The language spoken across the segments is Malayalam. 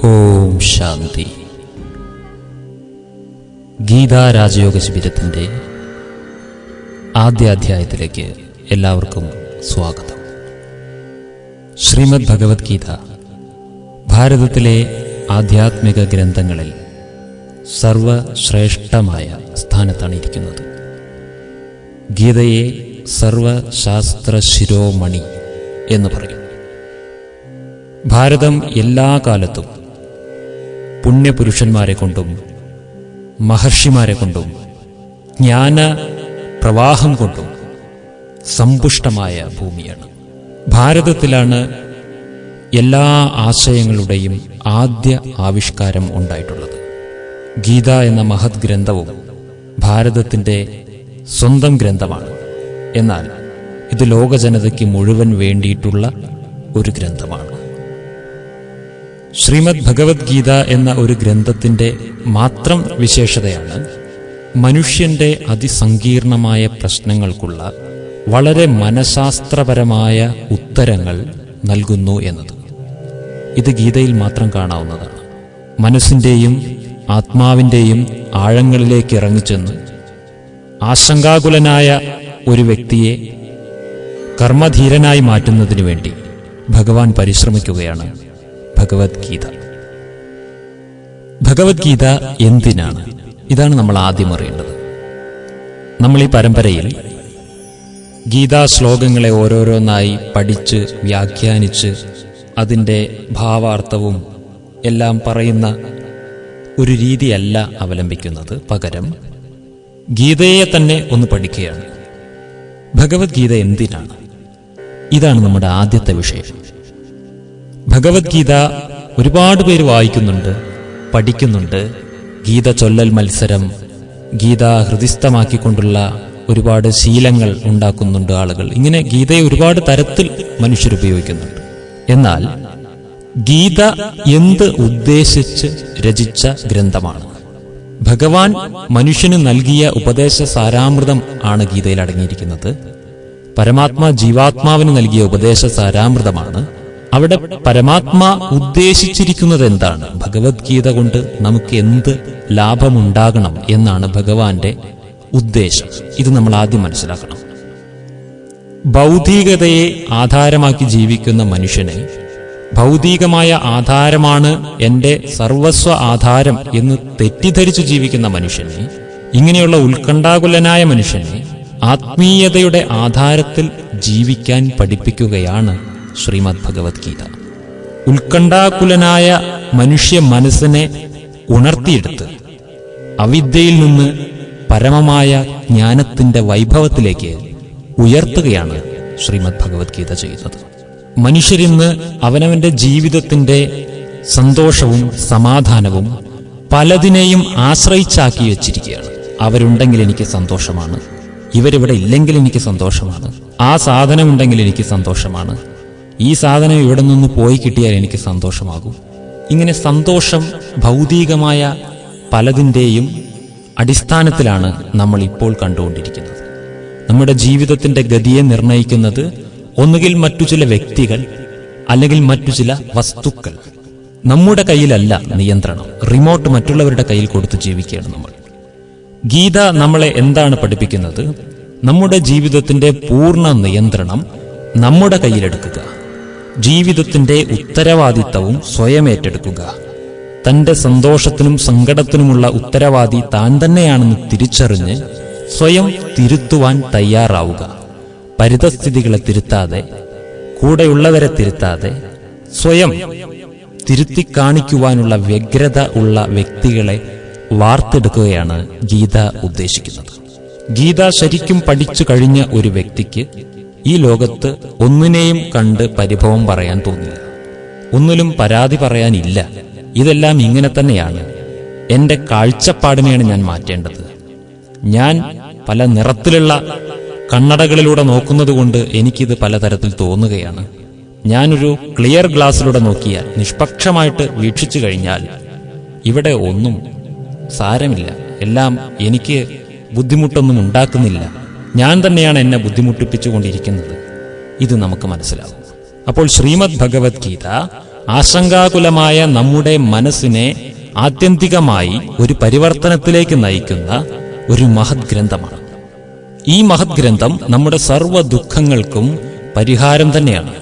ഓം ശാന്തി. ഗീതാ രാജയോഗ ശിബിരത്തിൻ്റെ ആദ്യ അധ്യായത്തിലേക്ക് എല്ലാവർക്കും സ്വാഗതം. ശ്രീമദ് ഭഗവത്ഗീത ഭാരതത്തിലെ ആധ്യാത്മിക ഗ്രന്ഥങ്ങളിൽ സർവശ്രേഷ്ഠമായ സ്ഥാനത്താണ് ഇരിക്കുന്നത്. ഗീതയെ സർവശാസ്ത്ര ശിരോമണി എന്ന് പറയും. ഭാരതം എല്ലാ കാലത്തും പുണ്യപുരുഷന്മാരെ കൊണ്ടും മഹർഷിമാരെ കൊണ്ടും ജ്ഞാന പ്രവാഹം കൊണ്ടും സമ്പുഷ്ടമായ ഭൂമിയാണ്. ഭാരതത്തിലാണ് എല്ലാ ആശയങ്ങളുടെയും ആദ്യ ആവിഷ്കാരം ഉണ്ടായിട്ടുള്ളത്. ഗീത എന്ന മഹത് ഗ്രന്ഥവും ഭാരതത്തിൻ്റെ സ്വന്തം ഗ്രന്ഥമാണ്. എന്നാൽ ഇത് ലോകജനതയ്ക്ക് മുഴുവൻ വേണ്ടിയിട്ടുള്ള ഒരു ഗ്രന്ഥമാണ്. ശ്രീമദ് ഭഗവത്ഗീത എന്ന ഒരു ഗ്രന്ഥത്തിൻ്റെ മാത്രം വിശേഷതയാണ് മനുഷ്യൻ്റെ അതിസങ്കീർണമായ പ്രശ്നങ്ങൾക്കുള്ള വളരെ മനഃശാസ്ത്രപരമായ ഉത്തരങ്ങൾ നൽകുന്നു എന്നത്. ഇത് ഗീതയിൽ മാത്രം കാണാവുന്നതാണ്. മനസ്സിൻ്റെയും ആത്മാവിൻ്റെയും ആഴങ്ങളിലേക്ക് ഇറങ്ങിച്ചെന്ന് ആശങ്കാകുലനായ ഒരു വ്യക്തിയെ കർമ്മധീരനായി മാറ്റുന്നതിനു വേണ്ടി ഭഗവാൻ പരിശ്രമിക്കുകയാണ് ഭഗവത്ഗീത. ഭഗവത്ഗീത എന്തിനാണ്? ഇതാണ് നമ്മൾ ആദ്യം അറിയേണ്ടത്. നമ്മൾ ഈ പരമ്പരയിൽ ഗീതാ ശ്ലോകങ്ങളെ ഓരോരോന്നായി പഠിച്ച് വ്യാഖ്യാനിച്ച് അതിൻ്റെ ഭാവാർത്ഥവും എല്ലാം പറയുന്ന ഒരു രീതിയല്ല അവലംബിക്കുന്നത്. പകരം ഗീതയെ തന്നെ ഒന്ന് പഠിക്കുകയാണ്. ഭഗവത്ഗീത എന്തിനാണ്? ഇതാണ് നമ്മുടെ ആദ്യത്തെ വിഷയം. ഭഗവത്ഗീത ഒരുപാട് പേര് വായിക്കുന്നുണ്ട്, പഠിക്കുന്നുണ്ട്. ഗീത ചൊല്ലൽ മത്സരം, ഗീത ഹൃദിസ്ഥമാക്കിക്കൊണ്ടുള്ള ഒരുപാട് ശീലങ്ങൾ ഉണ്ടാക്കുന്നുണ്ട് ആളുകൾ. ഇങ്ങനെ ഗീതയെ ഒരുപാട് തരത്തിൽ മനുഷ്യരുപയോഗിക്കുന്നുണ്ട്. എന്നാൽ ഗീത എന്ത് ഉദ്ദേശിച്ച് രചിച്ച ഗ്രന്ഥമാണ്? ഭഗവാൻ മനുഷ്യന് നൽകിയ ഉപദേശ സാരാമൃതം ആണ് ഗീതയിൽ അടങ്ങിയിരിക്കുന്നത്. പരമാത്മാ ജീവാത്മാവിന് നൽകിയ ഉപദേശ സാരാമൃതമാണ്. അവിടെ പരമാത്മാ ഉദ്ദേശിച്ചിരിക്കുന്നത് എന്താണ്? ഭഗവത്ഗീത കൊണ്ട് നമുക്ക് എന്ത് ലാഭമുണ്ടാകണം എന്നാണ് ഭഗവാന്റെ ഉദ്ദേശം. ഇത് നമ്മൾ ആദ്യം മനസ്സിലാക്കണം. ഭൗതികതയെ ആധാരമാക്കി ജീവിക്കുന്ന മനുഷ്യനെ, ഭൗതികമായ ആധാരമാണ് എൻ്റെ സർവസ്വ ആധാരം എന്ന് തെറ്റിദ്ധരിച്ചു ജീവിക്കുന്ന മനുഷ്യനെ, ഇങ്ങനെയുള്ള ഉത്കണ്ഠാകുലനായ മനുഷ്യനെ ആത്മീയതയുടെ ആധാരത്തിൽ ജീവിക്കാൻ പഠിപ്പിക്കുകയാണ് ശ്രീമദ് ഭഗവത്ഗീത. ഉത്കണ്ഠാകുലനായ മനുഷ്യ മനസ്സിനെ ഉണർത്തിയെടുത്ത് അവിദ്യയിൽ നിന്ന് പരമമായ ജ്ഞാനത്തിന്റെ വൈഭവത്തിലേക്ക് ഉയർത്തുകയാണ് ശ്രീമദ് ഭഗവത്ഗീത ചെയ്യുന്നത്. മനുഷ്യരിന്ന് അവനവന്റെ ജീവിതത്തിന്റെ സന്തോഷവും സമാധാനവും പലതിനെയും ആശ്രയിച്ചാക്കി വെച്ചിരിക്കുകയാണ്. അവരുണ്ടെങ്കിൽ എനിക്ക് സന്തോഷമാണ്, ഇവരിവിടെ ഇല്ലെങ്കിൽ എനിക്ക് സന്തോഷമാണ്, ആ സാധനം ഉണ്ടെങ്കിൽ എനിക്ക് സന്തോഷമാണ്, ഈ സാധനം ഇവിടെ നിന്ന് പോയി കിട്ടിയാൽ എനിക്ക് സന്തോഷമാകും. ഇങ്ങനെ സന്തോഷം ഭൗതികമായ പലതിൻ്റെയും അടിസ്ഥാനത്തിലാണ് നമ്മൾ ഇപ്പോൾ കണ്ടുകൊണ്ടിരിക്കുന്നത്. നമ്മുടെ ജീവിതത്തിന്റെ ഗതിയെ നിർണയിക്കുന്നത് ഒന്നുകിൽ മറ്റു ചില വ്യക്തികൾ, അല്ലെങ്കിൽ മറ്റു ചില വസ്തുക്കൾ. നമ്മുടെ കയ്യിലല്ല നിയന്ത്രണം. റിമോട്ട് മറ്റുള്ളവരുടെ കയ്യിൽ കൊടുത്ത് ജീവിക്കുകയാണ് നമ്മൾ. ഗീത നമ്മളെ എന്താണ് പഠിപ്പിക്കുന്നത്? നമ്മുടെ ജീവിതത്തിന്റെ പൂർണ്ണ നിയന്ത്രണം നമ്മുടെ കയ്യിലെടുക്കുക, ജീവിതത്തിന്റെ ഉത്തരവാദിത്തവും സ്വയം ഏറ്റെടുക്കുക, തന്റെ സന്തോഷത്തിനും സങ്കടത്തിനുമുള്ള ഉത്തരവാദി താൻ തന്നെയാണെന്ന് തിരിച്ചറിഞ്ഞ് സ്വയം തിരുത്തുവാൻ തയ്യാറാവുക. പരിതസ്ഥിതികളെ തിരുത്താതെ, കൂടെയുള്ളവരെ തിരുത്താതെ, സ്വയം തിരുത്തി കാണിക്കുവാനുള്ള വ്യഗ്രത ഉള്ള വ്യക്തികളെ വാർത്തെടുക്കുകയാണ് ഗീത ഉദ്ദേശിക്കുന്നത്. ഗീത ശരിക്കും പഠിച്ചു കഴിഞ്ഞ ഒരു വ്യക്തിക്ക് ഈ ലോകത്ത് ഒന്നിനെയും കണ്ട് പരിഭവം പറയാൻ തോന്നില്ല, ഒന്നിലും പരാതി പറയാനില്ല. ഇതെല്ലാം ഇങ്ങനെ തന്നെയാണ്. എൻ്റെ കാഴ്ചപ്പാടിനെയാണ് ഞാൻ മാറ്റേണ്ടത്. ഞാൻ പല നിറത്തിലുള്ള കണ്ണടകളിലൂടെ നോക്കുന്നത് കൊണ്ട് എനിക്കിത് പലതരത്തിൽ തോന്നുകയാണ്. ഞാനൊരു ക്ലിയർ ഗ്ലാസ്സിലൂടെ നോക്കിയാൽ, നിഷ്പക്ഷമായിട്ട് വീക്ഷിച്ചു കഴിഞ്ഞാൽ ഇവിടെ ഒന്നും സാരമില്ല, എല്ലാം എനിക്ക് ബുദ്ധിമുട്ടൊന്നും ഉണ്ടാക്കുന്നില്ല, ഞാൻ തന്നെയാണ് എന്നെ ബുദ്ധിമുട്ടിപ്പിച്ചുകൊണ്ടിരിക്കുന്നത്. ഇത് നമുക്ക് മനസ്സിലാവും. അപ്പോൾ ശ്രീമദ് ഭഗവത്ഗീത ആശങ്കാകുലമായ നമ്മുടെ മനസ്സിനെ ആത്യന്തികമായി ഒരു പരിവർത്തനത്തിലേക്ക് നയിക്കുന്ന ഒരു മഹത് ഗ്രന്ഥമാണ്. ഈ മഹത് ഗ്രന്ഥം നമ്മുടെ സർവ്വ ദുഃഖങ്ങൾക്കും പരിഹാരം തന്നെയാണ്.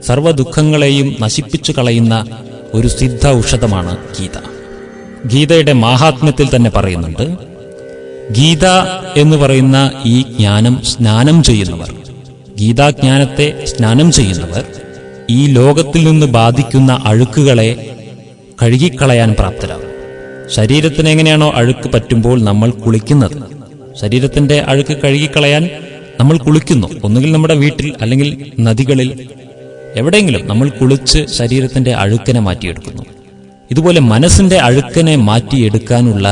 സർവ്വ ദുഃഖങ്ങളെയും നശിപ്പിച്ചു കളയുന്ന ഒരു സിദ്ധ ഔഷധമാണ് ഗീത. ഗീതയുടെ മാഹാത്മ്യത്തിൽ തന്നെ പറയുന്നുണ്ട്, ഗീത എന്ന് പറയുന്ന ഈ ജ്ഞാനം സ്നാനം ചെയ്യുന്നവർ, ഗീതാജ്ഞാനത്തെ സ്നാനം ചെയ്യുന്നവർ ഈ ലോകത്തിൽ നിന്ന് ബാധിക്കുന്ന അഴുക്കുകളെ കഴുകിക്കളയാൻ പ്രാപ്തരാകും. ശരീരത്തിന് എങ്ങനെയാണോ അഴുക്ക് പറ്റുമ്പോൾ നമ്മൾ കുളിക്കുന്നത്, ശരീരത്തിന്റെ അഴുക്ക് കഴുകിക്കളയാൻ നമ്മൾ കുളിക്കുന്നു. ഒന്നുകിൽ നമ്മുടെ വീട്ടിൽ അല്ലെങ്കിൽ നദികളിൽ എവിടെയെങ്കിലും നമ്മൾ കുളിച്ച് ശരീരത്തിന്റെ അഴുക്കനെ മാറ്റിയെടുക്കുന്നു. ഇതുപോലെ മനസ്സിന്റെ അഴുക്കനെ മാറ്റിയെടുക്കാനുള്ള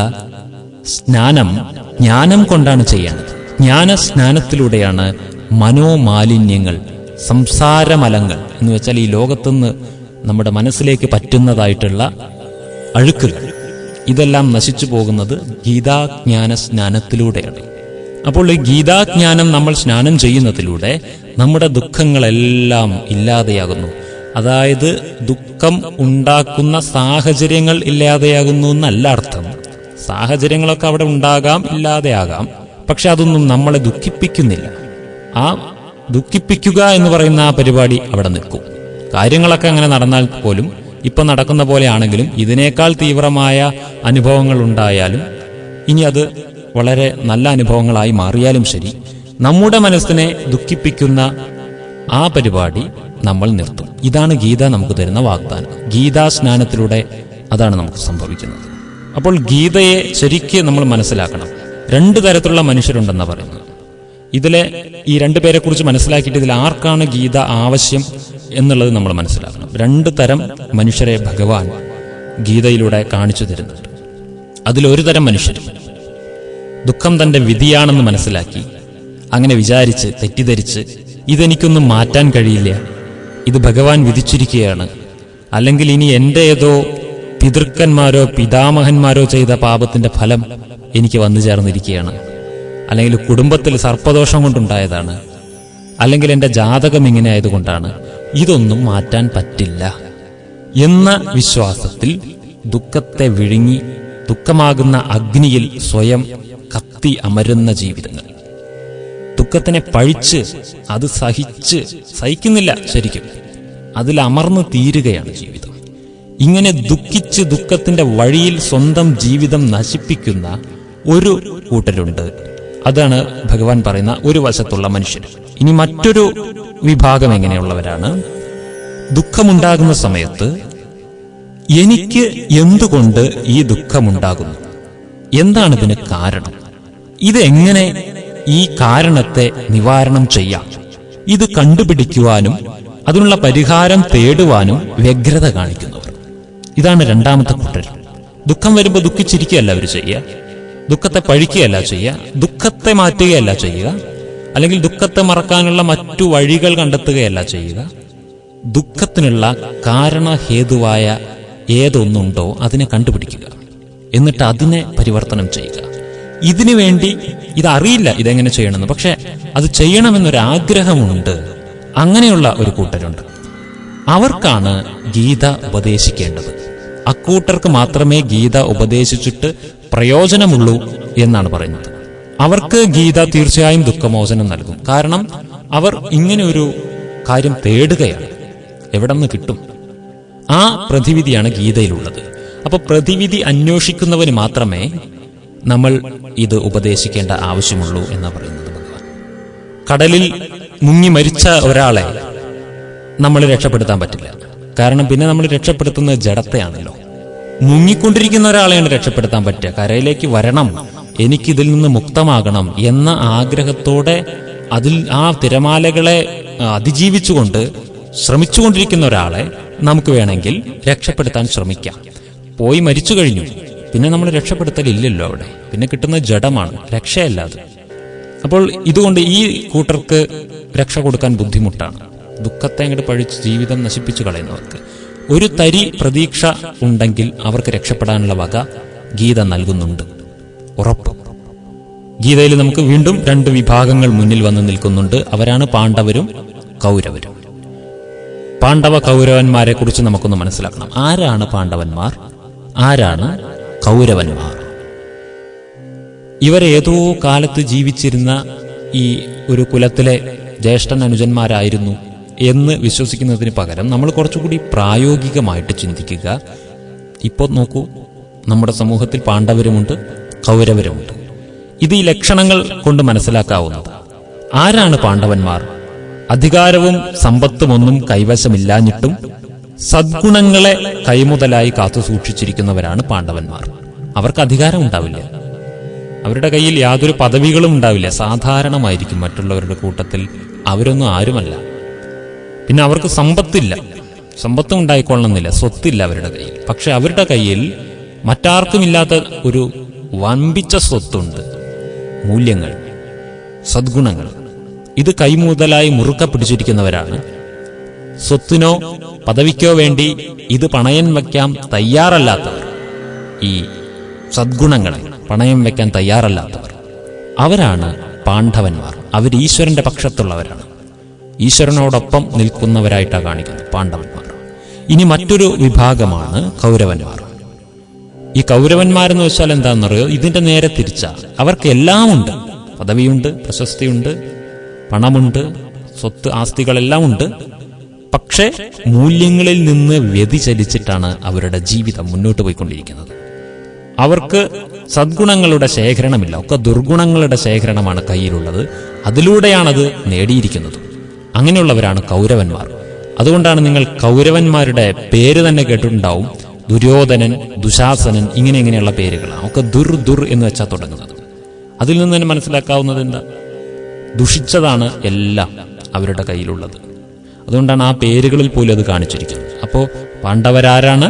സ്നാനം ജ്ഞാനം കൊണ്ടാണ് ചെയ്യേണ്ടത്. ജ്ഞാനസ്നാനത്തിലൂടെയാണ് മനോമാലിന്യങ്ങൾ, സംസാരമലങ്ങൾ എന്ന് വെച്ചാൽ ഈ ലോകത്തുനിന്ന് നമ്മുടെ മനസ്സിലേക്ക് പറ്റുന്നതായിട്ടുള്ള അഴുക്കുകൾ, ഇതെല്ലാം നശിച്ചു പോകുന്നത് ഗീതാജ്ഞാന സ്നാനത്തിലൂടെയാണ്. അപ്പോൾ ഈ ഗീതാജ്ഞാനം നമ്മൾ സ്നാനം ചെയ്യുന്നതിലൂടെ നമ്മുടെ ദുഃഖങ്ങളെല്ലാം ഇല്ലാതെയാകുന്നു. അതായത് ദുഃഖം ഉണ്ടാക്കുന്ന സാഹചര്യങ്ങൾ ഇല്ലാതെയാകുന്നു എന്നല്ല അർത്ഥം. സാഹചര്യങ്ങളൊക്കെ അവിടെ ഉണ്ടാകാം, ഇല്ലാതെയാകാം, പക്ഷെ അതൊന്നും നമ്മളെ ദുഃഖിപ്പിക്കുന്നില്ല. ആ ദുഃഖിപ്പിക്കുക എന്ന് പറയുന്ന ആ പരിപാടി അവിടെ നിൽക്കും. കാര്യങ്ങളൊക്കെ അങ്ങനെ നടന്നാൽ പോലും, ഇപ്പൊ നടക്കുന്ന പോലെയാണെങ്കിലും, ഇതിനേക്കാൾ തീവ്രമായ അനുഭവങ്ങൾ ഉണ്ടായാലും, ഇനി അത് വളരെ നല്ല അനുഭവങ്ങളായി മാറിയാലും ശരി, നമ്മുടെ മനസ്സിനെ ദുഃഖിപ്പിക്കുന്ന ആ പരിപാടി നമ്മൾ നിർത്തും. ഇതാണ് ഗീത നമുക്ക് തരുന്ന വാഗ്ദാനം. ഗീതാ സ്നാനത്തിലൂടെ അതാണ് നമുക്ക് സംഭവിക്കുന്നത്. അപ്പോൾ ഗീതയെ ശരിക്ക് നമ്മൾ മനസ്സിലാക്കണം. 2 തരത്തിലുള്ള മനുഷ്യരുണ്ടെന്നാ പറയുന്നത്. ഇതിലെ ഈ 2 പേരെ കുറിച്ച് മനസ്സിലാക്കിയിട്ട് ഇതിൽ ആർക്കാണ് ഗീത ആവശ്യം എന്നുള്ളത് നമ്മൾ മനസ്സിലാക്കണം. 2 തരം മനുഷ്യരെ ഭഗവാൻ ഗീതയിലൂടെ കാണിച്ചു തരുന്നുണ്ട്. അതിലൊരു തരം മനുഷ്യർ ദുഃഖം തന്റെ വിധിയാണെന്ന് മനസ്സിലാക്കി, അങ്ങനെ വിചാരിച്ച് തെറ്റിദ്ധരിച്ച് ഇതെനിക്കൊന്നും മാറ്റാൻ കഴിയില്ല, ഇത് ഭഗവാൻ വിധിച്ചിരിക്കുകയാണ്, അല്ലെങ്കിൽ ഇനി എൻ്റെ ഏതോ പിതൃക്കന്മാരോ പിതാമഹന്മാരോ ചെയ്ത പാപത്തിന്റെ ഫലം എനിക്ക് വന്നു ചേർന്നിരിക്കുകയാണ്, അല്ലെങ്കിൽ കുടുംബത്തിൽ സർപ്പദോഷം കൊണ്ടുണ്ടായതാണ്, അല്ലെങ്കിൽ എൻ്റെ ജാതകം ഇങ്ങനെ ആയതുകൊണ്ടാണ്, ഇതൊന്നും മാറ്റാൻ പറ്റില്ല എന്ന വിശ്വാസത്തിൽ ദുഃഖത്തെ വിഴുങ്ങി ദുഃഖമാകുന്ന അഗ്നിയിൽ സ്വയം കത്തി അമരുന്ന ജീവിതങ്ങൾ, ദുഃഖത്തിനെ പഴിച്ച് അത് സഹിക്കുന്നില്ല, ശരിക്കും അതിൽ അമർന്നു തീരുകയാണ് ജീവിതം. ഇങ്ങനെ ദുഃഖിച്ച് ദുഃഖത്തിന്റെ വഴിയിൽ സ്വന്തം ജീവിതം നശിപ്പിക്കുന്ന ഒരു കൂട്ടരുണ്ട്. അതാണ് ഭഗവാൻ പറയുന്ന ഒരു വശത്തുള്ള മനുഷ്യർ. ഇനി മറ്റൊരു വിഭാഗം എങ്ങനെയുള്ളവരാണ്? ദുഃഖമുണ്ടാകുന്ന സമയത്ത് എനിക്ക് എന്തുകൊണ്ട് ഈ ദുഃഖമുണ്ടാകുന്നു, എന്താണ് ഇതിന് കാരണം, ഇതെങ്ങനെ ഈ കാരണത്തെ നിവാരണം ചെയ്യാം, ഇത് കണ്ടുപിടിക്കുവാനും അതിനുള്ള പരിഹാരം തേടുവാനും വ്യഗ്രത കാണിക്കുന്നവർ. ഇതാണ് 2ാമത്തെ കൂട്ടർ. ദുഃഖം വരുമ്പോൾ ദുഃഖിച്ചിരിക്കുകയല്ല അവർ ചെയ്യുക, ദുഃഖത്തെ പഴിക്കുകയല്ല ചെയ്യുക, ദുഃഖത്തെ മാറ്റുകയല്ല ചെയ്യുക, അല്ലെങ്കിൽ ദുഃഖത്തെ മറക്കാനുള്ള മറ്റു വഴികൾ കണ്ടെത്തുകയല്ല ചെയ്യുക. ദുഃഖത്തിനുള്ള കാരണഹേതുവായ ഏതൊന്നുണ്ടോ അതിനെ കണ്ടുപിടിക്കുക, എന്നിട്ട് അതിനെ പരിവർത്തനം ചെയ്യുക. ഇതിനു വേണ്ടി ഇതറിയില്ല ഇതെങ്ങനെ ചെയ്യണമെന്ന്, പക്ഷെ അത് ചെയ്യണമെന്നൊരാഗ്രഹമുണ്ട്. അങ്ങനെയുള്ള ഒരു കൂട്ടരുണ്ട്. അവർക്കാണ് ഗീത ഉപദേശിക്കേണ്ടത്. അക്കൂട്ടർക്ക് മാത്രമേ ഗീത ഉപദേശിച്ചിട്ട് പ്രയോജനമുള്ളൂ എന്നാണ് പറയുന്നത്. അവർക്ക് ഗീത തീർച്ചയായും ദുഃഖമോചനം നൽകും. കാരണം അവർ ഇങ്ങനെ ഒരു കാര്യം തേടുകയാണ്. എവിടെ നിന്ന് കിട്ടും? ആ പ്രതിവിധിയാണ് ഗീതയിലുള്ളത്. അപ്പൊ പ്രതിവിധി അന്വേഷിക്കുന്നവന് മാത്രമേ നമ്മൾ ഇത് ഉപദേശിക്കേണ്ട ആവശ്യമുള്ളൂ എന്നാണ് പറയുന്നത് ഭഗവാൻ. കടലിൽ മുങ്ങി മരിച്ച ഒരാളെ നമ്മൾ രക്ഷപ്പെടുത്താൻ പറ്റില്ല. കാരണം പിന്നെ നമ്മൾ രക്ഷപ്പെടുത്തുന്നത് ജഡത്തെയാണല്ലോ. മുങ്ങിക്കൊണ്ടിരിക്കുന്ന ഒരാളെയാണ് രക്ഷപ്പെടുത്താൻ പറ്റുക. കരയിലേക്ക് വരണം, എനിക്കിതിൽ നിന്ന് മുക്തമാകണം എന്ന ആഗ്രഹത്തോടെ അതിൽ ആ തിരമാലകളെ അതിജീവിച്ചുകൊണ്ട് ശ്രമിച്ചുകൊണ്ടിരിക്കുന്ന ഒരാളെ നമുക്ക് വേണമെങ്കിൽ രക്ഷപ്പെടുത്താൻ ശ്രമിക്കാം. പോയി മരിച്ചു കഴിഞ്ഞു, പിന്നെ നമ്മൾ രക്ഷപ്പെടുത്തലില്ലല്ലോ. അവിടെ പിന്നെ കിട്ടുന്ന ജഡമാണ്, രക്ഷയല്ലാതെ. അപ്പോൾ ഇതുകൊണ്ട് ഈ കൂട്ടർക്ക് രക്ഷ കൊടുക്കാൻ ബുദ്ധിമുട്ടാണ്. ദുഃഖത്തെ അങ്ങോട്ട് പഴിച്ച് ജീവിതം നശിപ്പിച്ചു കളയുന്നവർക്ക് ഒരു തരി പ്രതീക്ഷ ഉണ്ടെങ്കിൽ അവർക്ക് രക്ഷപ്പെടാനുള്ള വക ഗീത നൽകുന്നുണ്ട്, ഉറപ്പ്. ഗീതയിൽ നമുക്ക് വീണ്ടും 2 വിഭാഗങ്ങൾ മുന്നിൽ വന്ന് നിൽക്കുന്നുണ്ട്. അവരാണ് പാണ്ഡവരും കൗരവരും. പാണ്ഡവ കൗരവന്മാരെ കുറിച്ച് നമുക്കൊന്ന് മനസ്സിലാക്കണം. ആരാണ് പാണ്ഡവന്മാർ, ആരാണ് കൗരവന്മാർ? ഇവരേതോ കാലത്ത് ജീവിച്ചിരുന്ന ഈ ഒരു കുലത്തിലെ ജ്യേഷ്ഠൻ അനുജന്മാരായിരുന്നു എന്ന് വിശ്വസിക്കുന്നതിന് പകരം നമ്മൾ കുറച്ചുകൂടി പ്രായോഗികമായിട്ട് ചിന്തിക്കുക. ഇപ്പോൾ നോക്കൂ, നമ്മുടെ സമൂഹത്തിൽ പാണ്ഡവരുമുണ്ട്, കൗരവരുമുണ്ട്. ഇത് ഈ ലക്ഷണങ്ങൾ കൊണ്ട് മനസ്സിലാക്കാവുന്നത്. ആരാണ് പാണ്ഡവന്മാർ? അധികാരവും സമ്പത്തുമൊന്നും കൈവശമില്ലാഞ്ഞിട്ടും സദ്ഗുണങ്ങളെ കൈമുതലായി കാത്തു സൂക്ഷിച്ചിരിക്കുന്നവരാണ് പാണ്ഡവന്മാർ. അവർക്ക് അധികാരം ഉണ്ടാവില്ല, അവരുടെ കയ്യിൽ യാതൊരു പദവികളും ഉണ്ടാവില്ല, സാധാരണമായിരിക്കും മറ്റുള്ളവരുടെ കൂട്ടത്തിൽ. അവരൊന്നും ആരുമല്ല. പിന്നെ അവർക്ക് സമ്പത്തില്ല, സമ്പത്തും ഉണ്ടായിക്കൊള്ളണമെന്നില്ല, സ്വത്തില്ല അവരുടെ കയ്യിൽ. പക്ഷെ അവരുടെ കയ്യിൽ മറ്റാർക്കുമില്ലാത്ത ഒരു വമ്പിച്ച സ്വത്തുണ്ട്, മൂല്യങ്ങൾ, സദ്ഗുണങ്ങൾ. ഇത് കൈമുതലായി മുറുക്ക പിടിച്ചിരിക്കുന്നവരാണ്. സ്വത്തിനോ പദവിക്കോ വേണ്ടി ഇത് പണയം വയ്ക്കാൻ തയ്യാറല്ലാത്തവർ, ഈ സദ്ഗുണങ്ങളെ പണയം വയ്ക്കാൻ തയ്യാറല്ലാത്തവർ, അവരാണ് പാണ്ഡവന്മാർ. അവർ ഈശ്വരന്റെ പക്ഷത്തുള്ളവരാണ്, ഈശ്വരനോടൊപ്പം നിൽക്കുന്നവരായിട്ടാണ് കാണിക്കുന്നത് പാണ്ഡവന്മാർ. ഇനി മറ്റൊരു വിഭാഗമാണ് കൗരവന്മാർ. ഈ കൗരവന്മാരെന്ന് വെച്ചാൽ എന്താണെന്നറിയോ? ഇതിന്റെ നേരെ തിരിച്ചാ. അവർക്ക് എല്ലാം ഉണ്ട്, പദവിയുണ്ട്, പ്രശസ്തിയുണ്ട്, പണമുണ്ട്, സ്വത്ത് ആസ്തികളെല്ലാം ഉണ്ട്. പക്ഷേ മൂല്യങ്ങളിൽ നിന്ന് വ്യതിചലിച്ചിട്ടാണ് അവരുടെ ജീവിതം മുന്നോട്ട് പോയിക്കൊണ്ടിരിക്കുന്നത്. അവർക്ക് സദ്ഗുണങ്ങളുടെ ശേഖരണമില്ല, ഒക്കെ ദുർഗുണങ്ങളുടെ ശേഖരണമാണ് കയ്യിലുള്ളത്. അതിലൂടെയാണത് നേടിയിരിക്കുന്നത്. അങ്ങനെയുള്ളവരാണ് കൗരവന്മാർ. അതുകൊണ്ടാണ് നിങ്ങൾ കൗരവന്മാരുടെ പേര് തന്നെ കേട്ടിട്ടുണ്ടാവും. ദുര്യോധനൻ, ദുശാസനൻ, ഇങ്ങനെയുള്ള പേരുകളാണ്. ഒക്കെ ദുർ എന്ന് വെച്ചാൽ തുടങ്ങുന്നത്. അതിൽ നിന്ന് തന്നെ മനസ്സിലാക്കാവുന്നത് എന്താ? ദുഷിച്ചതാണ് എല്ലാം അവരുടെ കയ്യിലുള്ളത്. അതുകൊണ്ടാണ് ആ പേരുകളിൽ പോലും അത് കാണിച്ചിരിക്കുന്നത്. അപ്പോൾ പാണ്ഡവരാരാണ്,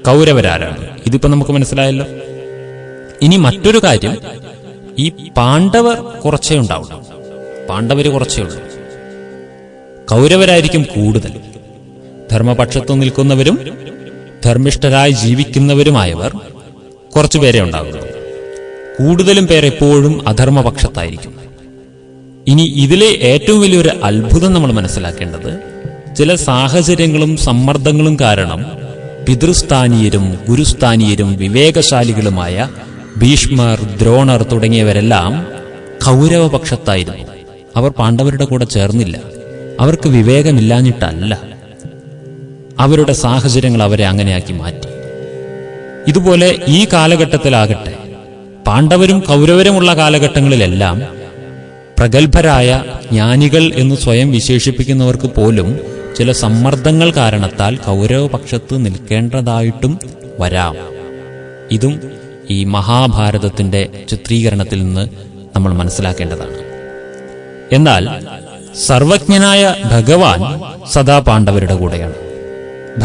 കൗരവരാരാണ്? ഇതിപ്പോ നമുക്ക് മനസ്സിലായല്ലോ. ഇനി മറ്റൊരു കാര്യം, ഈ പാണ്ഡവർ കുറച്ചേ ഉണ്ടാവുള്ളൂ, പാണ്ഡവര് കുറച്ചേ ഉള്ളൂ. കൗരവരായിരിക്കും കൂടുതൽ. ധർമ്മപക്ഷത്തു നിൽക്കുന്നവരും ധർമ്മിഷ്ഠരായി ജീവിക്കുന്നവരുമായവർ കുറച്ചു പേരെ ഉണ്ടാകുള്ളൂ. കൂടുതലും പേർ എപ്പോഴും അധർമ്മപക്ഷത്തായിരിക്കും. ഇനി ഇതിലെ ഏറ്റവും വലിയൊരു അത്ഭുതം നമ്മൾ മനസ്സിലാക്കേണ്ടത്, ചില സാഹചര്യങ്ങളും സമ്മർദ്ദങ്ങളും കാരണം പിതൃസ്ഥാനീയരും ഗുരുസ്ഥാനീയരും വിവേകശാലികളുമായ ഭീഷ്മർ, ദ്രോണർ തുടങ്ങിയവരെല്ലാം കൗരവപക്ഷത്തായിരുന്നു. അവർ പാണ്ഡവരുടെ കൂടെ ചേർന്നില്ല. അവർക്ക് വിവേകമില്ലാഞ്ഞിട്ടല്ല, അവരുടെ സാഹചര്യങ്ങൾ അവരെ അങ്ങനെയാക്കി മാറ്റി. ഇതുപോലെ ഈ കാലഘട്ടത്തിലാകട്ടെ, പാണ്ഡവരും കൗരവരുമുള്ള കാലഘട്ടങ്ങളിലെല്ലാം പ്രഗത്ഭരായ ജ്ഞാനികൾ എന്ന് സ്വയം വിശേഷിപ്പിക്കുന്നവർക്ക് പോലും ചില സമ്മർദ്ദങ്ങൾ കാരണത്താൽ കൗരവപക്ഷത്ത് നിൽക്കേണ്ടതായിട്ടും വരാം. ഇതും ഈ മഹാഭാരതത്തിന്റെ ചിത്രീകരണത്തിൽ നിന്ന് നമ്മൾ മനസ്സിലാക്കേണ്ടതാണ്. എന്നാൽ സർവജ്ഞനായ ഭഗവാൻ സദാ പാണ്ഡവരുടെ കൂടെയാണ്.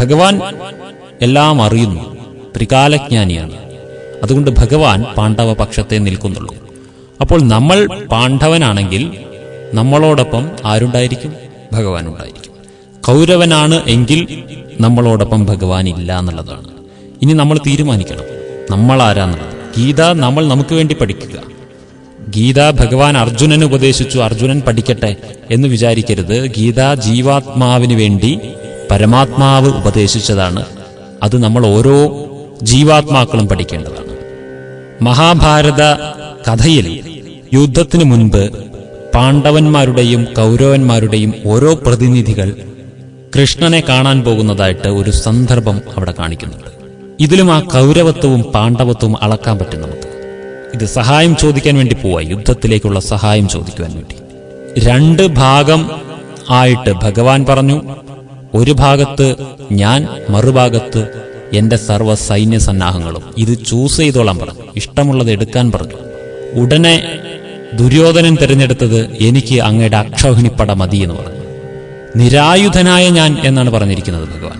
ഭഗവാൻ എല്ലാം അറിയുന്നു, ത്രികാലജ്ഞാനിയാണ്. അതുകൊണ്ട് ഭഗവാൻ പാണ്ഡവ പക്ഷത്തെ നിൽക്കുന്നുള്ളൂ. അപ്പോൾ നമ്മൾ പാണ്ഡവനാണെങ്കിൽ നമ്മളോടൊപ്പം ആരുണ്ടായിരിക്കും? ഭഗവാൻ ഉണ്ടായിരിക്കും. കൗരവനാണ് എങ്കിൽ നമ്മളോടൊപ്പം ഭഗവാൻ ഇല്ല എന്നുള്ളതാണ്. ഇനി നമ്മൾ തീരുമാനിക്കണം നമ്മൾ ആരാന്നുള്ളത്. ഗീത നമ്മൾ നമുക്ക് വേണ്ടി പഠിക്കുക. ഗീത ഭഗവാൻ അർജുനന് ഉപദേശിച്ചു, അർജുനൻ പഠിക്കട്ടെ എന്ന് വിചാരിക്കരുത്. ഗീത ജീവാത്മാവിന് വേണ്ടി പരമാത്മാവ് ഉപദേശിച്ചതാണ്. അത് നമ്മൾ ഓരോ ജീവാത്മാക്കളും പഠിക്കേണ്ടതാണ്. മഹാഭാരത കഥയിൽ യുദ്ധത്തിനു മുൻപ് പാണ്ഡവന്മാരുടെയും കൗരവന്മാരുടെയും ഓരോ പ്രതിനിധികൾ കൃഷ്ണനെ കാണാൻ പോകുന്നതായിട്ട് ഒരു സന്ദർഭം അവിടെ കാണിക്കുന്നുണ്ട്. ഇതിലും ആ കൗരവത്വവും പാണ്ഡവത്വവും അളക്കാൻ പറ്റും നമുക്ക്. ഇത് സഹായം ചോദിക്കാൻ വേണ്ടി പോവാ, യുദ്ധത്തിലേക്കുള്ള സഹായം ചോദിക്കുവാൻ വേണ്ടി. രണ്ട് ഭാഗം ആയിട്ട് ഭഗവാൻ പറഞ്ഞു, ഒരു ഭാഗത്ത് ഞാൻ, മറുഭാഗത്ത് എന്റെ സർവ്വ സൈന്യ സന്നാഹങ്ങളും. ഇത് ചൂസ് ചെയ്തോളാൻ പറഞ്ഞു, ഇഷ്ടമുള്ളത് എടുക്കാൻ പറഞ്ഞു. ഉടനെ ദുര്യോധനൻ തിരഞ്ഞെടുത്തത് എനിക്ക് അങ്ങയുടെ അക്ഷൗഹിണിപ്പട മതി എന്ന് പറഞ്ഞു. നിരായുധനായ ഞാൻ എന്നാണ് പറഞ്ഞിരിക്കുന്നത് ഭഗവാൻ.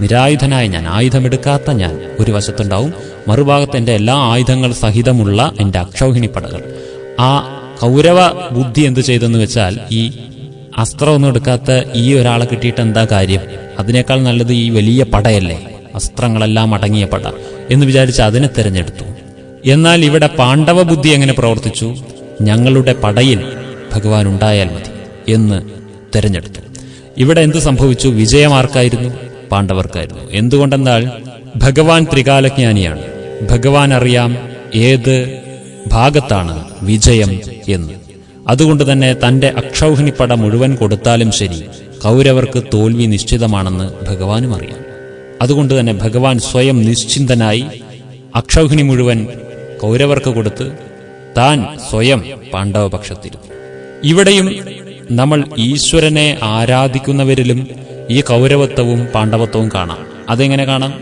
നിരായുധനായ ഞാൻ, ആയുധമെടുക്കാത്ത ഞാൻ ഒരു വശത്തുണ്ടാവും, മറുഭാഗത്ത് എൻ്റെ എല്ലാ ആയുധങ്ങൾ സഹിതമുള്ള എൻ്റെ അക്ഷൗഹിണിപ്പടകൾ. ആ കൗരവ ബുദ്ധി എന്ത് ചെയ്തെന്ന് വെച്ചാൽ, ഈ അസ്ത്രമൊന്നും എടുക്കാത്ത ഈ ഒരാളെ കിട്ടിയിട്ട് എന്താ കാര്യം, അതിനേക്കാൾ നല്ലത് ഈ വലിയ പടയല്ലേ, അസ്ത്രങ്ങളെല്ലാം അടങ്ങിയ പട എന്ന് വിചാരിച്ച് അതിനെ തിരഞ്ഞെടുത്തു. എന്നാൽ ഇവിടെ പാണ്ഡവ ബുദ്ധി എങ്ങനെ പ്രവർത്തിച്ചു? ഞങ്ങളുടെ പടയിൽ ഭഗവാൻ ഉണ്ടായാൽ മതി എന്ന് തിരഞ്ഞെടുത്തു. ഇവിടെ എന്ത് സംഭവിച്ചു? വിജയമാർക്കായിരുന്നു? പാണ്ഡവർക്കായിരുന്നു. എന്തുകൊണ്ടെന്നാൽ ഭഗവാൻ ത്രികാലജ്ഞാനിയാണ്. ഭഗവാൻ അറിയാം ഏത് ഭാഗത്താണ് വിജയം എന്ന്. അതുകൊണ്ട് തന്നെ തന്റെ അക്ഷൗഹിണിപ്പട മുഴുവൻ കൊടുത്താലും ശരി, കൗരവർക്ക് തോൽവി നിശ്ചിതമാണെന്ന് ഭഗവാനും അറിയാം. അതുകൊണ്ട് തന്നെ ഭഗവാൻ സ്വയം നിശ്ചിന്തനായി അക്ഷൗഹിണി മുഴുവൻ കൗരവർക്ക് കൊടുത്ത് താൻ സ്വയം പാണ്ഡവപക്ഷത്തിരുന്നു. ഇവിടെയും നമ്മൾ ഈശ്വരനെ ആരാധിക്കുന്നവരിലും ഈ കൗരവത്വവും പാണ്ഡവത്വവും കാണാം. അതെങ്ങനെ കാണാം?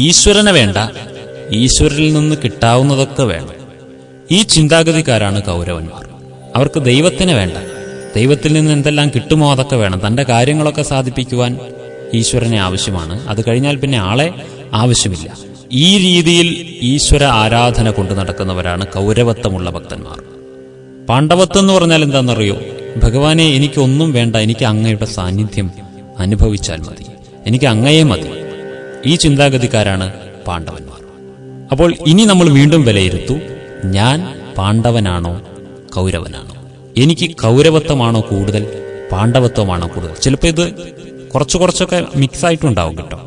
ഈശ്വരനെ വേണ്ട, ഈശ്വരനിൽ നിന്ന് കിട്ടാവുന്നതൊക്കെ വേണം. ഈ ചിന്താഗതിക്കാരാണ് കൗരവന്മാർ. അവർക്ക് ദൈവത്തിനെ വേണ്ട, ദൈവത്തിൽ നിന്ന് എന്തെല്ലാം കിട്ടുമോ അതൊക്കെ വേണം. തന്റെ കാര്യങ്ങളൊക്കെ സാധിപ്പിക്കുവാൻ ഈശ്വരനെ ആവശ്യമാണ്. അത് കഴിഞ്ഞാൽ പിന്നെ ആളെ ആവശ്യമില്ല. ഈ രീതിയിൽ ഈശ്വര ആരാധന കൊണ്ടു നടക്കുന്നവരാണ് കൗരവത്വമുള്ള ഭക്തന്മാർ. പാണ്ഡവത്വം എന്ന് പറഞ്ഞാൽ എന്താണെന്നറിയോ? ഭഗവാനെ, എനിക്കൊന്നും വേണ്ട, എനിക്ക് അങ്ങയുടെ സാന്നിധ്യം അനുഭവിച്ചാൽ മതി, എനിക്ക് അങ്ങയെ മതി. ഈ ചിന്താഗതിക്കാരാണ് പാണ്ഡവന്മാർ. അപ്പോൾ ഇനി നമ്മൾ വീണ്ടും വിലയിരുത്തൂ, ഞാൻ പാണ്ഡവനാണോ കൗരവനാണോ? എനിക്ക് കൗരവത്വമാണോ കൂടുതൽ, പാണ്ഡവത്വമാണോ കൂടുതൽ? ചിലപ്പോൾ ഇത് കുറച്ചൊക്കെ മിക്സ് ആയിട്ടുണ്ടാവും കേട്ടോ.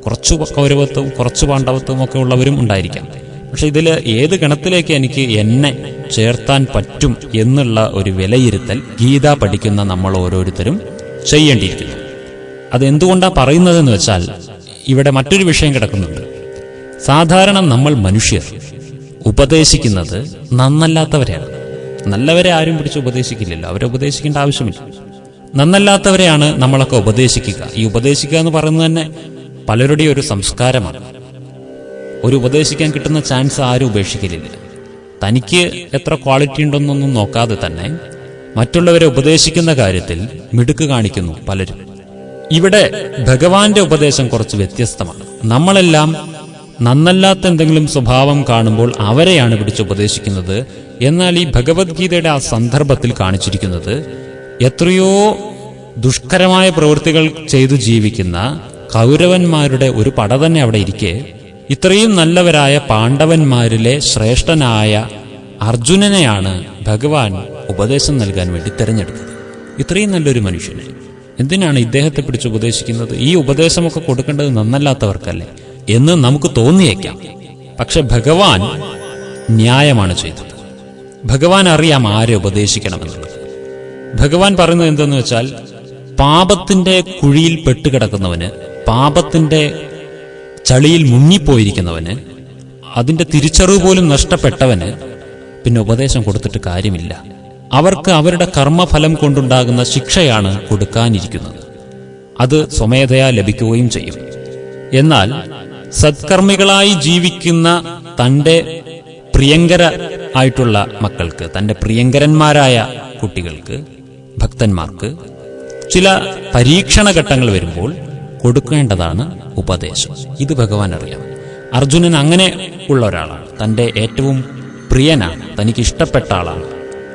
കുറച്ച് കൗരവത്വവും കുറച്ച് പാണ്ഡവത്വവും ഒക്കെ ഉള്ളവരും ഉണ്ടായിരിക്കാം. പക്ഷെ ഇതിൽ ഏത് ഗണത്തിലേക്ക് എനിക്ക് എന്നെ ചേർത്താൻ പറ്റും എന്നുള്ള ഒരു വിലയിരുത്തൽ ഗീത പഠിക്കുന്ന നമ്മൾ ഓരോരുത്തരും ചെയ്യേണ്ടിയിരിക്കുന്നു. അതെന്തുകൊണ്ടാണ് പറയുന്നതെന്ന് വെച്ചാൽ ഇവിടെ മറ്റൊരു വിഷയം കിടക്കുന്നുണ്ട്. സാധാരണ നമ്മൾ മനുഷ്യർ ഉപദേശിക്കുന്നത് നന്നല്ലാത്തവരെയാണ്. നല്ലവരെ ആരും പിടിച്ച് ഉപദേശിക്കില്ലല്ലോ, അവരെ ഉപദേശിക്കേണ്ട ആവശ്യമില്ല. നന്നല്ലാത്തവരെയാണ് നമ്മളൊക്കെ ഉപദേശിക്കുക. ഈ ഉപദേശിക്കുക എന്ന് പറയുന്നത് തന്നെ പലരുടെയും ഒരു സംസ്കാരമാണ്. ഒരു ഉപദേശിക്കാൻ കിട്ടുന്ന ചാൻസ് ആരും ഉപേക്ഷിക്കലില്ല. തനിക്ക് എത്ര ക്വാളിറ്റി ഉണ്ടെന്നൊന്നും നോക്കാതെ തന്നെ മറ്റുള്ളവരെ ഉപദേശിക്കുന്ന കാര്യത്തിൽ മിടുക്ക് കാണിക്കുന്നു പലരും. ഇവിടെ ഭഗവാന്റെ ഉപദേശം കുറച്ച് വ്യത്യസ്തമാണ്. നമ്മളെല്ലാം നന്നല്ലാത്ത എന്തെങ്കിലും സ്വഭാവം കാണുമ്പോൾ അവരെയാണ് പിടിച്ച് ഉപദേശിക്കുന്നത്. എന്നാൽ ഈ ഭഗവത്ഗീതയുടെ ആ സന്ദർഭത്തിൽ കാണിച്ചിരിക്കുന്നത് എത്രയോ ദുഷ്കരമായ പ്രവൃത്തികൾ ചെയ്തു ജീവിക്കുന്ന കൗരവന്മാരുടെ ഒരു പട തന്നെ അവിടെ ഇരിക്കെ ഇത്രയും നല്ലവരായ പാണ്ഡവന്മാരിലെ ശ്രേഷ്ഠനായ അർജുനനെയാണ് ഭഗവാൻ ഉപദേശം നൽകാൻ വേണ്ടി തിരഞ്ഞെടുത്തത്. ഇത്രയും നല്ലൊരു മനുഷ്യനെ എന്തിനാണ് ഇദ്ദേഹത്തെ പിടിച്ച് ഉപദേശിക്കുന്നത്? ഈ ഉപദേശമൊക്കെ കൊടുക്കേണ്ടത് നന്നല്ലാത്തവർക്കല്ലേ എന്ന് നമുക്ക് തോന്നിയേക്കാം. പക്ഷെ ഭഗവാൻ ന്യായമാണ് ചെയ്തത്. ഭഗവാൻ അറിയാം ആരെ ഉപദേശിക്കണമെന്നുള്ളത്. ഭഗവാൻ പറയുന്നത് എന്തെന്ന് വെച്ചാൽ, പാപത്തിന്റെ കുഴിയിൽ പെട്ടുകിടക്കുന്നവന്, പാപത്തിന്റെ ചളിയിൽ മുങ്ങിപ്പോയിരിക്കുന്നവന്, അതിന്റെ തിരിച്ചറിവ് പോലും നഷ്ടപ്പെട്ടവന് പിന്നെ ഉപദേശം കൊടുത്തിട്ട് കാര്യമില്ല. അവർക്ക് അവരുടെ കർമ്മഫലം കൊണ്ടുണ്ടാകുന്ന ശിക്ഷയാണ് കൊടുക്കാനിരിക്കുന്നത്. അത് സ്വമേധയാ ലഭിക്കുകയും ചെയ്യും. എന്നാൽ സത്കർമ്മികളായി ജീവിക്കുന്ന തൻ്റെ പ്രിയങ്കര ആയിട്ടുള്ള മക്കൾക്ക്, തൻ്റെ പ്രിയങ്കരന്മാരായ കുട്ടികൾക്ക്, ഭക്തന്മാർക്ക് ചില പരീക്ഷണ ഘട്ടങ്ങൾ വരുമ്പോൾ കൊടുക്കേണ്ടതാണ് ഉപദേശം. ഇത് ഭഗവാൻ അറിയാം. അർജുനൻ അങ്ങനെ ഉള്ള ഒരാളാണ്. തൻ്റെ ഏറ്റവും പ്രിയനാണ്, തനിക്ക് ഇഷ്ടപ്പെട്ട ആളാണ്,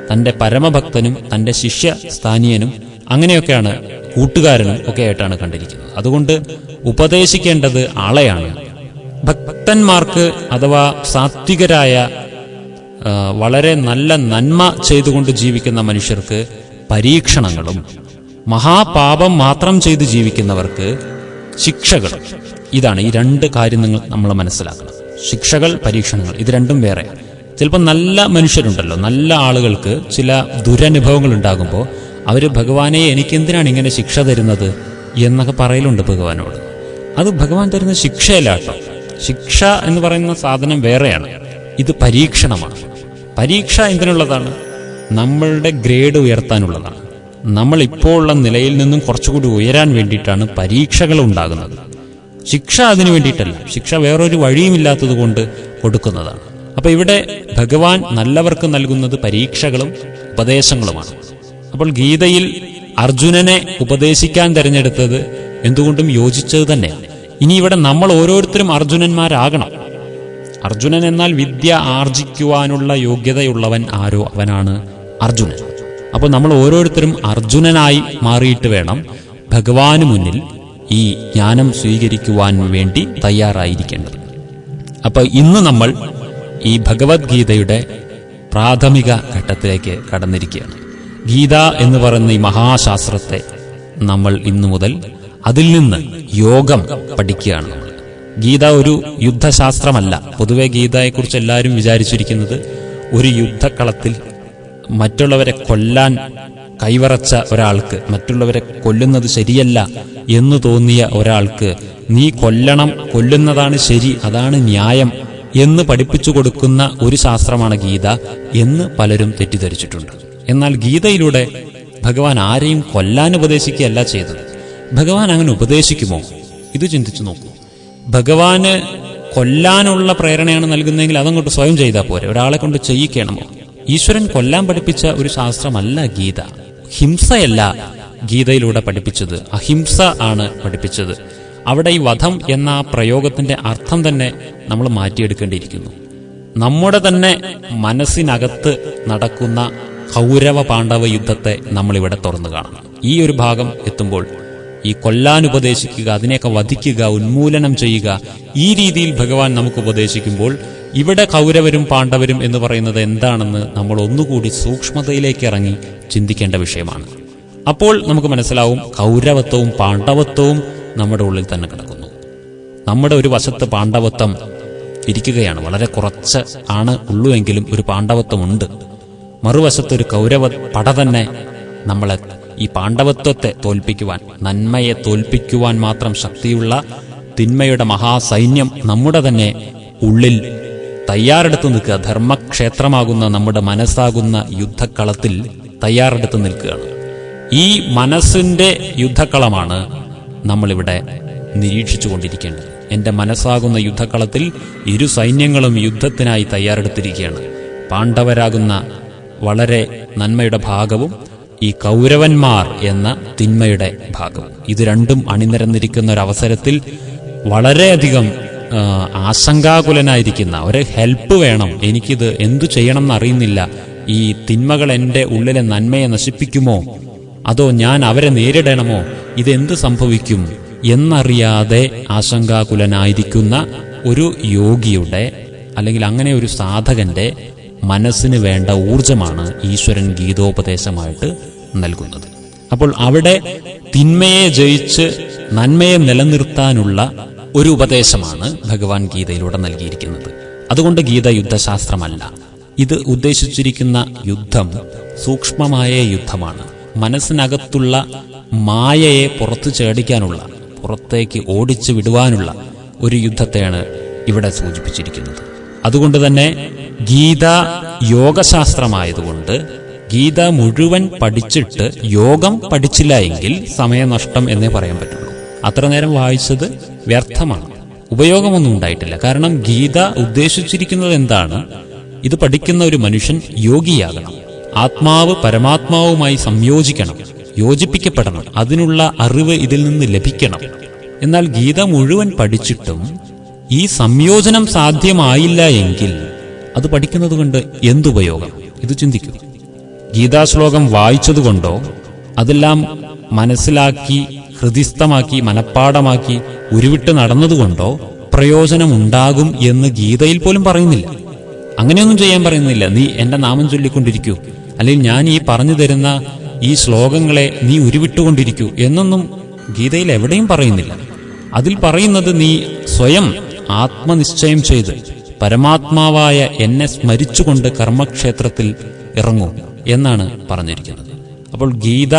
തൻ്റെ പരമഭക്തനും തൻ്റെ ശിഷ്യസ്ഥാനീയനും അങ്ങനെയൊക്കെയാണ്, കൂട്ടുകാരനും ഒക്കെ ആയിട്ടാണ് കണ്ടിരിക്കുന്നത്. അതുകൊണ്ട് ഉപദേശിക്കേണ്ടത് ആളെയാണ്. ഭക്തന്മാർക്ക് അഥവാ സാത്വികരായ വളരെ നല്ല നന്മ ചെയ്തുകൊണ്ട് ജീവിക്കുന്ന മനുഷ്യർക്ക് പരീക്ഷണങ്ങളും, മഹാപാപം മാത്രം ചെയ്ത് ജീവിക്കുന്നവർക്ക് ശിക്ഷകളും. ഇതാണ് ഈ രണ്ട് കാര്യം നമ്മൾ മനസ്സിലാക്കണം. ശിക്ഷകൾ, പരീക്ഷണങ്ങൾ, ഇത് രണ്ടും വേറെ. ചിലപ്പോൾ നല്ല മനുഷ്യരുണ്ടല്ലോ, നല്ല ആളുകൾക്ക് ചില ദുരനുഭവങ്ങൾ ഉണ്ടാകുമ്പോൾ അവർ ഭഗവാനെ എനിക്കെന്തിനാണ് ഇങ്ങനെ ശിക്ഷ തരുന്നത് എന്നൊക്കെ പറയലുണ്ട് ഭഗവാനോട്. അത് ഭഗവാൻ തരുന്ന ശിക്ഷയല്ല കേട്ടോ. ശിക്ഷ എന്ന് പറയുന്ന സാധനം വേറെയാണ്. ഇത് പരീക്ഷണമാണ്. പരീക്ഷ എന്തിനുള്ളതാണ്? നമ്മളുടെ ഗ്രേഡ് ഉയർത്താനുള്ളതാണ്. നമ്മൾ ഇപ്പോൾ ഉള്ള നിലയിൽ നിന്നും കുറച്ചുകൂടി ഉയരാൻ വേണ്ടിയിട്ടാണ് പരീക്ഷകൾ ഉണ്ടാകുന്നത്. ശിക്ഷ അതിനു വേണ്ടിയിട്ടല്ല. ശിക്ഷ വേറൊരു വഴിയുമില്ലാത്തത് കൊണ്ട് കൊടുക്കുന്നതാണ്. അപ്പൊ ഇവിടെ ഭഗവാൻ നല്ലവർക്ക് നൽകുന്നത് പരീക്ഷകളും ഉപദേശങ്ങളുമാണ്. അപ്പോൾ ഗീതയിൽ അർജുനനെ ഉപദേശിക്കാൻ തിരഞ്ഞെടുത്തത് എന്തുകൊണ്ടും യോജിച്ചത് തന്നെയാണ്. ഇനി ഇവിടെ നമ്മൾ ഓരോരുത്തരും അർജുനന്മാരാകണം. അർജുനൻ എന്നാൽ വിദ്യ ആർജിക്കുവാനുള്ള യോഗ്യതയുള്ളവൻ ആരോ അവനാണ് അർജുനൻ. അപ്പോൾ നമ്മൾ ഓരോരുത്തരും അർജുനനായി മാറിയിട്ട് വേണം ഭഗവാന് മുന്നിൽ ഈ ജ്ഞാനം സ്വീകരിക്കുവാൻ വേണ്ടി തയ്യാറായിരിക്കേണ്ടത്. അപ്പൊ ഇന്ന് നമ്മൾ ഈ ഭഗവത്ഗീതയുടെ പ്രാഥമിക ഘട്ടത്തിലേക്ക് കടന്നിരിക്കുകയാണ്. ഗീത എന്ന് പറയുന്ന ഈ മഹാശാസ്ത്രത്തെ നമ്മൾ ഇന്നു മുതൽ അതിൽ നിന്ന് യോഗം പഠിക്കുകയാണ് നമ്മൾ. ഗീത ഒരു യുദ്ധശാസ്ത്രമല്ല. പൊതുവെ ഗീതയെക്കുറിച്ച് എല്ലാവരും വിചാരിച്ചിരിക്കുന്നത് ഒരു യുദ്ധക്കളത്തിൽ മറ്റുള്ളവരെ കൊല്ലാൻ കൈവറച്ച ഒരാൾക്ക്, മറ്റുള്ളവരെ കൊല്ലുന്നത് ശരിയല്ല എന്ന് തോന്നിയ ഒരാൾക്ക് നീ കൊല്ലണം, കൊല്ലുന്നതാണ് ശരി, അതാണ് ന്യായം എന്ന് പഠിപ്പിച്ചു കൊടുക്കുന്ന ഒരു ശാസ്ത്രമാണ് ഗീത എന്ന് പലരും തെറ്റിദ്ധരിച്ചിട്ടുണ്ട്. എന്നാൽ ഗീതയിലൂടെ ഭഗവാൻ ആരെയും കൊല്ലാൻ ഉപദേശിക്കുകയല്ല ചെയ്തത്. ഭഗവാൻ അങ്ങനെ ഉപദേശിക്കുമോ? ഇത് ചിന്തിച്ചു നോക്കൂ. ഭഗവാന് കൊല്ലാനുള്ള പ്രേരണയാണ് നൽകുന്നതെങ്കിൽ അതങ്ങോട്ട് സ്വയം ചെയ്താൽ പോരെ, ഒരാളെ കൊണ്ട് ചെയ്യിക്കണമോ? ഈശ്വരൻ കൊല്ലാൻ പഠിപ്പിച്ച ഒരു ശാസ്ത്രമല്ല ഗീത. ഹിംസയല്ല ഗീതയിലൂടെ പഠിപ്പിച്ചത്, അഹിംസ ആണ് പഠിപ്പിച്ചത്. അവിടെ ഈ വധം എന്ന ആ പ്രയോഗത്തിന്റെ അർത്ഥം തന്നെ നമ്മൾ മാറ്റിയെടുക്കേണ്ടിയിരിക്കുന്നു. നമ്മുടെ തന്നെ മനസ്സിനകത്ത് നടക്കുന്ന കൗരവ പാണ്ഡവ യുദ്ധത്തെ നമ്മളിവിടെ തുറന്നു കാണണം. ഈ ഒരു ഭാഗം എത്തുമ്പോൾ ഈ കൊല്ലാൻ ഉപദേശിക്കുക, അതിനെയൊക്കെ വധിക്കുക, ഉന്മൂലനം ചെയ്യുക, ഈ രീതിയിൽ ഭഗവാൻ നമുക്ക് ഉപദേശിക്കുമ്പോൾ ഇവിടെ കൗരവരും പാണ്ഡവരും എന്ന് പറയുന്നത് എന്താണെന്ന് നമ്മൾ ഒന്നുകൂടി സൂക്ഷ്മതയിലേക്ക് ഇറങ്ങി ചിന്തിക്കേണ്ട വിഷയമാണ്. അപ്പോൾ നമുക്ക് മനസ്സിലാവും കൗരവത്വവും പാണ്ഡവത്വവും നമ്മുടെ ഉള്ളിൽ തന്നെ കിടക്കുന്നു. നമ്മുടെ ഒരു വശത്ത് പാണ്ഡവത്വം ഇരിക്കുകയാണ്, വളരെ കുറച്ച് ആണ് ഉള്ളുവെങ്കിലും ഒരു പാണ്ഡവത്വമുണ്ട്. മറുവശത്തൊരു കൗരവ പട തന്നെ നമ്മളെ ഈ പാണ്ഡവത്വത്തെ തോൽപ്പിക്കുവാൻ, നന്മയെ തോൽപ്പിക്കുവാൻ മാത്രം ശക്തിയുള്ള തിന്മയുടെ മഹാസൈന്യം നമ്മുടെ തന്നെ ഉള്ളിൽ തയ്യാറെടുത്ത് നിൽക്കുക. ധർമ്മക്ഷേത്രമാകുന്ന നമ്മുടെ മനസ്സാകുന്ന യുദ്ധക്കളത്തിൽ തയ്യാറെടുത്ത് നിൽക്കുകയാണ്. ഈ മനസ്സിന്റെ യുദ്ധക്കളമാണ് നമ്മളിവിടെ നിരീക്ഷിച്ചു കൊണ്ടിരിക്കേണ്ടത്. എൻ്റെ മനസ്സാകുന്ന യുദ്ധക്കളത്തിൽ ഇരു സൈന്യങ്ങളും യുദ്ധത്തിനായി തയ്യാറെടുത്തിരിക്കുകയാണ്. പാണ്ഡവരാകുന്ന വളരെ നന്മയുടെ ഭാഗവും ഈ കൗരവന്മാർ എന്ന തിന്മയുടെ ഭാഗവും, ഇത് രണ്ടും അണിനിരന്നിരിക്കുന്ന ഒരവസരത്തിൽ വളരെയധികം ആശങ്കാകുലനായിരിക്കുന്ന ഒരു ഹെൽപ്പ് വേണം, എനിക്കിത് എന്തു ചെയ്യണം എന്നറിയുന്നില്ല, ഈ തിന്മകൾ എൻ്റെ ഉള്ളിലെ നന്മയെ നശിപ്പിക്കുമോ അതോ ഞാൻ അവരെ നേരിടണമോ, ഇതെന്ത് സംഭവിക്കും എന്നറിയാതെ ആശങ്കാകുലനായിരിക്കുന്ന ഒരു യോഗിയുടെ അല്ലെങ്കിൽ അങ്ങനെ ഒരു സാധകന്റെ മനസ്സിന് വേണ്ട ഊർജമാണ് ഈശ്വരൻ ഗീതോപദേശമായിട്ട് നൽകുന്നത്. അപ്പോൾ അവിടെ തിന്മയെ ജയിച്ച് നന്മയെ നിലനിർത്താനുള്ള ഒരു ഉപദേശമാണ് ഭഗവാൻ ഗീതയിലൂടെ നൽകിയിരിക്കുന്നത്. അതുകൊണ്ട് ഗീത യുദ്ധശാസ്ത്രമല്ല. ഇത് ഉദ്ദേശിച്ചിരിക്കുന്ന യുദ്ധം സൂക്ഷ്മമായ യുദ്ധമാണ്. മനസ്സിനകത്തുള്ള മായയെ പുറത്തു ചേടിക്കാനുള്ള, പുറത്തേക്ക് ഓടിച്ചു വിടുവാനുള്ള ഒരു യുദ്ധത്തെയാണ് ഇവിടെ സൂചിപ്പിച്ചിരിക്കുന്നത്. അതുകൊണ്ട് തന്നെ ഗീത യോഗശാസ്ത്രമായതുകൊണ്ട് ഗീത മുഴുവൻ പഠിച്ചിട്ട് യോഗം പഠിച്ചില്ല എങ്കിൽ സമയനഷ്ടം എന്നേ പറയാൻ പറ്റുള്ളൂ. അത്ര നേരം വായിച്ചത് വ്യർത്ഥമാണ്, ഉപയോഗമൊന്നും ഉണ്ടായിട്ടില്ല. കാരണം ഗീത ഉദ്ദേശിച്ചിരിക്കുന്നത് എന്താണ്? ഇത് പഠിക്കുന്ന ഒരു മനുഷ്യൻ യോഗിയാകണം, ആത്മാവ് പരമാത്മാവുമായി സംയോജിക്കണം, യോജിപ്പിക്കപ്പെടണം, അതിനുള്ള അറിവ് ഇതിൽ നിന്ന് ലഭിക്കണം. എന്നാൽ ഗീത മുഴുവൻ പഠിച്ചിട്ടും ഈ സംയോജനം സാധ്യമായില്ല എങ്കിൽ അത് പഠിക്കുന്നത് കൊണ്ട് എന്തുപയോഗം? ഇത് ചിന്തിക്കൂ. ഗീതാശ്ലോകം വായിച്ചതുകൊണ്ടോ അതെല്ലാം മനസ്സിലാക്കി ഹൃദിസ്ഥമാക്കി മനഃപ്പാടമാക്കി ഉരുവിട്ട് നടന്നതുകൊണ്ടോ പ്രയോജനമുണ്ടാകും എന്ന് ഗീതയിൽ പോലും പറയുന്നില്ല. അങ്ങനെയൊന്നും ചെയ്യാൻ പറയുന്നില്ല. നീ എൻ്റെ നാമം ചൊല്ലിക്കൊണ്ടിരിക്കൂ, അല്ലെങ്കിൽ ഞാൻ ഈ പറഞ്ഞു തരുന്ന ഈ ശ്ലോകങ്ങളെ നീ ഉരുവിട്ടുകൊണ്ടിരിക്കൂ എന്നൊന്നും ഗീതയിൽ എവിടെയും പറയുന്നില്ല. അതിൽ പറയുന്നത് നീ സ്വയം ആത്മനിശ്ചയം ചെയ്ത് പരമാത്മാവായ എന്നെ സ്മരിച്ചുകൊണ്ട് കർമ്മക്ഷേത്രത്തിൽ ഇറങ്ങൂ എന്നാണ് പറഞ്ഞിരിക്കുന്നത്. അപ്പോൾ ഗീത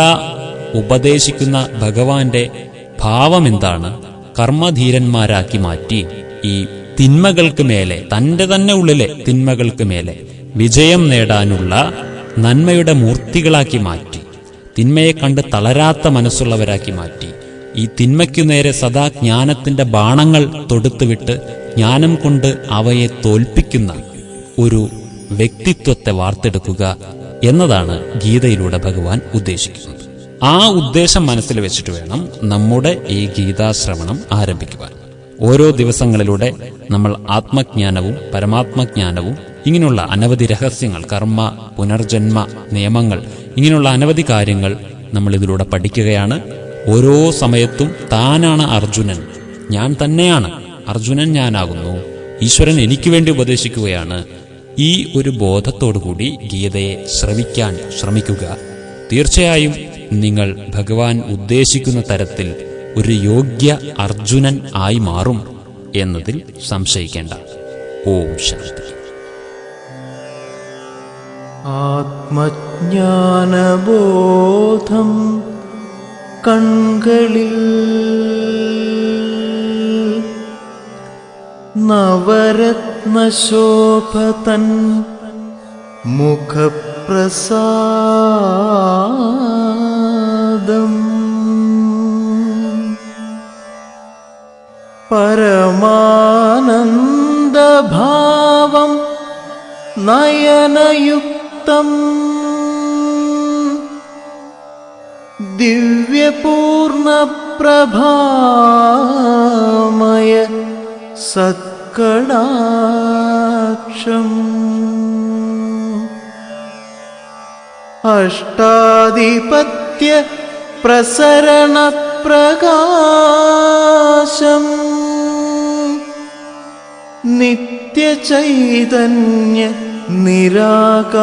ഉപദേശിക്കുന്ന ഭഗവാന്റെ ഭാവം എന്താണ്? കർമ്മധീരന്മാരാക്കി മാറ്റി ഈ തിന്മകൾക്ക് മേലെ, തൻ്റെ തന്നെ ഉള്ളിലെ തിന്മകൾക്ക് മേലെ വിജയം നേടാനുള്ള നന്മയുടെ മൂർത്തികളാക്കി മാറ്റി, തിന്മയെ കണ്ട് തളരാത്ത മനസ്സുള്ളവരാക്കി മാറ്റി, ഈ തിന്മയ്ക്കു നേരെ സദാ ജ്ഞാനത്തിന്റെ ബാണങ്ങൾ തൊടുത്തുവിട്ട് ജ്ഞാനം കൊണ്ട് അവയെ തോൽപ്പിക്കുന്ന ഒരു വ്യക്തിത്വത്തെ വാർത്തെടുക്കുക എന്നതാണ് ഗീതയിലൂടെ ഭഗവാൻ ഉദ്ദേശിക്കുന്നത്. ആ ഉദ്ദേശം മനസ്സിൽ വെച്ചിട്ട് വേണം നമ്മുടെ ഈ ഗീതാശ്രവണം ആരംഭിക്കുവാൻ. ഓരോ ദിവസങ്ങളിലൂടെ നമ്മൾ ആത്മജ്ഞാനവും പരമാത്മജ്ഞാനവും ഇങ്ങനെയുള്ള അനവധി രഹസ്യങ്ങൾ, കർമ്മ പുനർജന്മ നിയമങ്ങൾ, ഇങ്ങനെയുള്ള അനവധി കാര്യങ്ങൾ നമ്മൾ ഇതിലൂടെ പഠിക്കുകയാണ്. ഓരോ സമയത്തും താനാണ് അർജുനൻ, ഞാൻ തന്നെയാണ് അർജുനൻ, ഞാനാകുന്നു, ഈശ്വരൻ എനിക്ക് വേണ്ടി ഉപദേശിക്കുകയാണ്. ഈ ഒരു ബോധത്തോടുകൂടി ഗീതയെ ശ്രവിക്കാൻ ശ്രമിക്കുക. തീർച്ചയായും നിങ്ങൾ ഭഗവാൻ ഉദ്ദേശിക്കുന്ന തരത്തിൽ ഒരു യോഗ്യ അർജുനൻ ആയി മാറും എന്നതിൽ സംശയിക്കേണ്ട. ഓം ശാന്തി. ആത്മജ്ഞാനബോധം കൺകളിൽ നവരത്നശോഭതൻ മുഖപ്രസാദം പരമാനന്ദഭാവം നയനയുക്തം ദിവ്യപൂർണപ്രഭാമയ സത്കടാക്ഷം അഷ്ടാധിപത്യ പ്രസരണപ്രകാശം നിത്യചൈതന്യ നിരാകാരസ്വരൂപം